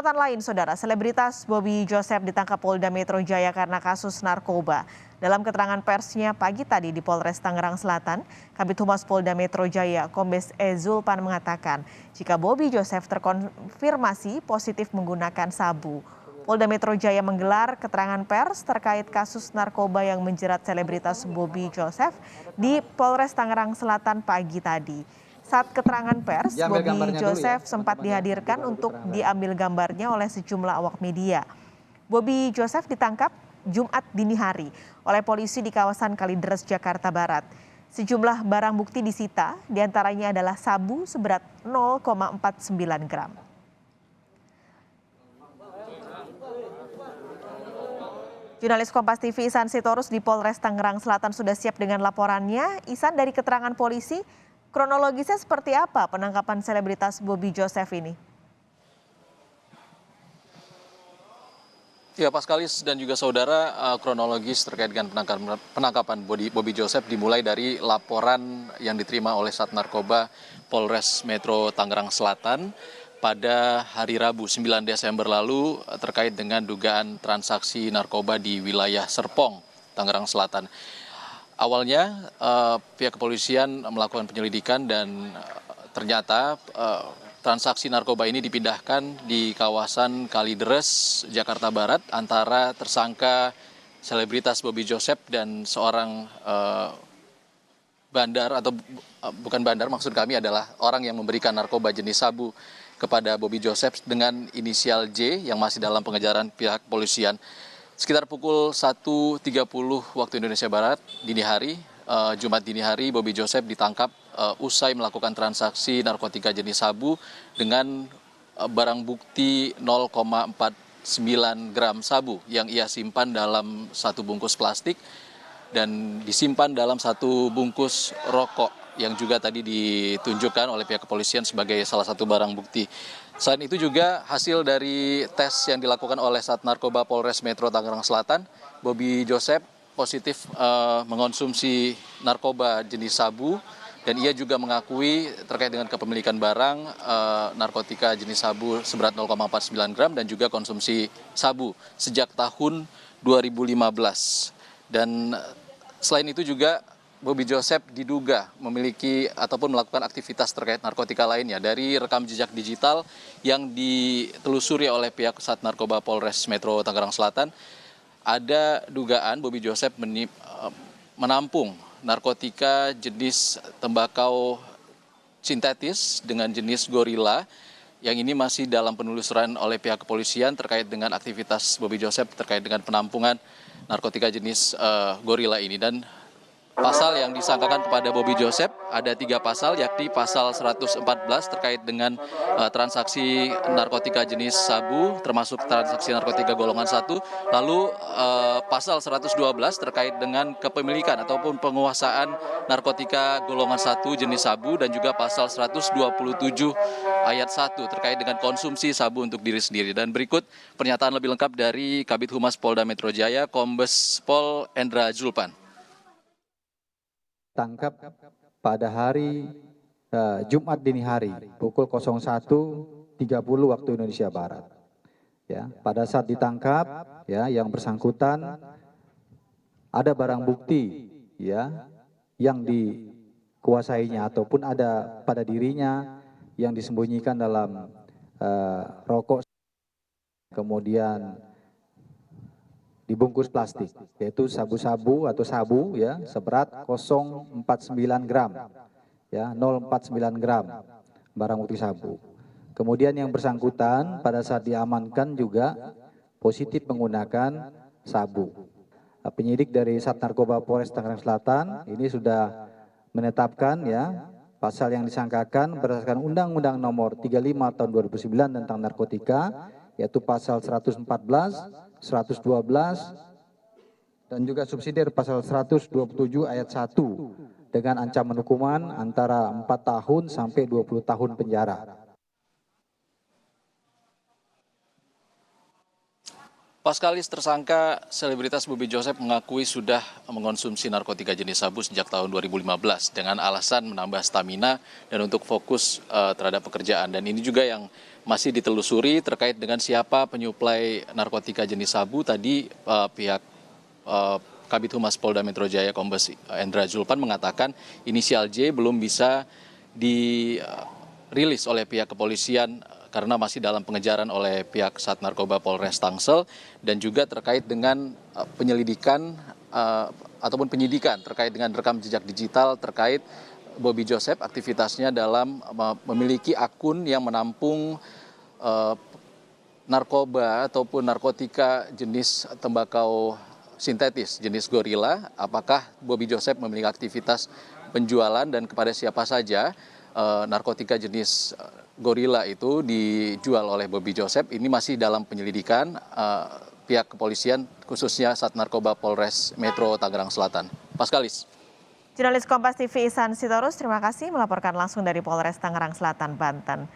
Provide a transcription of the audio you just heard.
Sorotan lain, saudara, selebritas Bobby Joseph ditangkap Polda Metro Jaya karena kasus narkoba. Dalam keterangan persnya pagi tadi di Polres Tangerang Selatan, Kabid Humas Polda Metro Jaya, Kombes E. Zulpan mengatakan, jika Bobby Joseph terkonfirmasi positif menggunakan sabu. Polda Metro Jaya menggelar keterangan pers terkait kasus narkoba yang menjerat selebritas Bobby Joseph di Polres Tangerang Selatan pagi tadi. Saat keterangan pers, Bobby Joseph sempat dihadirkan untuk diambil gambarnya oleh sejumlah awak media. Bobby Joseph ditangkap Jumat dini hari oleh polisi di kawasan Kalideres, Jakarta Barat. Sejumlah barang bukti disita, diantaranya adalah sabu seberat 0,49 gram. Jurnalis Kompas TV Ihsan Sitorus di Polres Tangerang Selatan sudah siap dengan laporannya. Ihsan, dari keterangan polisi, kronologisnya seperti apa penangkapan selebritas Bobby Joseph ini? Ya, Paskalis dan juga saudara, kronologis terkait dengan penangkapan Bobby Joseph dimulai dari laporan yang diterima oleh Sat Narkoba Polres Metro Tangerang Selatan pada hari Rabu 9 Desember lalu terkait dengan dugaan transaksi narkoba di wilayah Serpong, Tangerang Selatan. Awalnya pihak kepolisian melakukan penyelidikan dan ternyata transaksi narkoba ini dipindahkan di kawasan Kalideres, Jakarta Barat antara tersangka selebritas Bobby Joseph dan seorang bandar atau bukan bandar, maksud kami adalah orang yang memberikan narkoba jenis sabu kepada Bobby Joseph dengan inisial J yang masih dalam pengejaran pihak kepolisian. Sekitar pukul 1.30 waktu Indonesia Barat dini hari, Jumat dini hari, Bobby Joseph ditangkap usai melakukan transaksi narkotika jenis sabu dengan barang bukti 0,49 gram sabu yang ia simpan dalam satu bungkus plastik dan disimpan dalam satu bungkus rokok yang juga tadi ditunjukkan oleh pihak kepolisian sebagai salah satu barang bukti. Selain itu juga hasil dari tes yang dilakukan oleh Sat Narkoba Polres Metro Tangerang Selatan, Bobby Joseph positif mengonsumsi narkoba jenis sabu dan ia juga mengakui terkait dengan kepemilikan barang narkotika jenis sabu seberat 0,49 gram dan juga konsumsi sabu sejak tahun 2015. Dan selain itu juga Bobby Joseph diduga memiliki ataupun melakukan aktivitas terkait narkotika lainnya. Dari rekam jejak digital yang ditelusuri oleh pihak Sat Narkoba Polres Metro Tangerang Selatan, ada dugaan Bobby Joseph menampung narkotika jenis tembakau sintetis dengan jenis gorila yang ini masih dalam penelusuran oleh pihak kepolisian terkait dengan aktivitas Bobby Joseph terkait dengan penampungan narkotika jenis gorila ini. Dan pasal yang disangkakan kepada Bobby Joseph ada 3 pasal, yakni pasal 114 terkait dengan transaksi narkotika jenis sabu termasuk transaksi narkotika golongan 1, lalu pasal 112 terkait dengan kepemilikan ataupun penguasaan narkotika golongan 1 jenis sabu dan juga pasal 127 ayat 1 terkait dengan konsumsi sabu untuk diri sendiri. Dan berikut pernyataan lebih lengkap dari Kabid Humas Polda Metro Jaya, Kombes Pol Endra Zulpan. Tangkap pada hari Jumat dini hari pukul 01.30 waktu Indonesia Barat. Ya, pada saat ditangkap, ya, yang bersangkutan ada barang bukti, ya, yang dikuasainya ataupun ada pada dirinya yang disembunyikan dalam rokok, kemudian dibungkus plastik, yaitu sabu-sabu atau sabu, ya, seberat 0,49 gram, ya, 0,49 gram barang bukti sabu. Kemudian yang bersangkutan pada saat diamankan juga positif menggunakan sabu. Penyidik dari Sat Narkoba Polres Tangerang Selatan ini sudah menetapkan, ya, pasal yang disangkakan berdasarkan Undang-Undang Nomor 35 Tahun 2009 tentang narkotika, yaitu pasal 114, 112, dan juga subsidiar pasal 127 ayat 1 dengan ancaman hukuman antara 4 tahun sampai 20 tahun penjara. Paskalis tersangka selebritas Bobby Joseph mengakui sudah mengonsumsi narkotika jenis sabu sejak tahun 2015 dengan alasan menambah stamina dan untuk fokus terhadap pekerjaan. Dan ini juga yang masih ditelusuri terkait dengan siapa penyuplai narkotika jenis sabu. Tadi pihak Kabid Humas Polda Metro Jaya Kombes Endra Zulpan mengatakan inisial J belum bisa dirilis oleh pihak kepolisian karena masih dalam pengejaran oleh pihak Sat Narkoba Polres Tangsel, dan juga terkait dengan penyelidikan ataupun penyidikan terkait dengan rekam jejak digital terkait Bobby Joseph aktivitasnya dalam memiliki akun yang menampung narkoba ataupun narkotika jenis tembakau sintetis jenis gorila. Apakah Bobby Joseph memiliki aktivitas penjualan dan kepada siapa saja narkotika jenis gorila itu dijual oleh Bobby Joseph, ini masih dalam penyelidikan pihak kepolisian khususnya Sat Narkoba Polres Metro Tangerang Selatan. Paskalis. Jurnalis Kompas TV Ihsan Sitorus, terima kasih melaporkan langsung dari Polres Tangerang Selatan, Banten.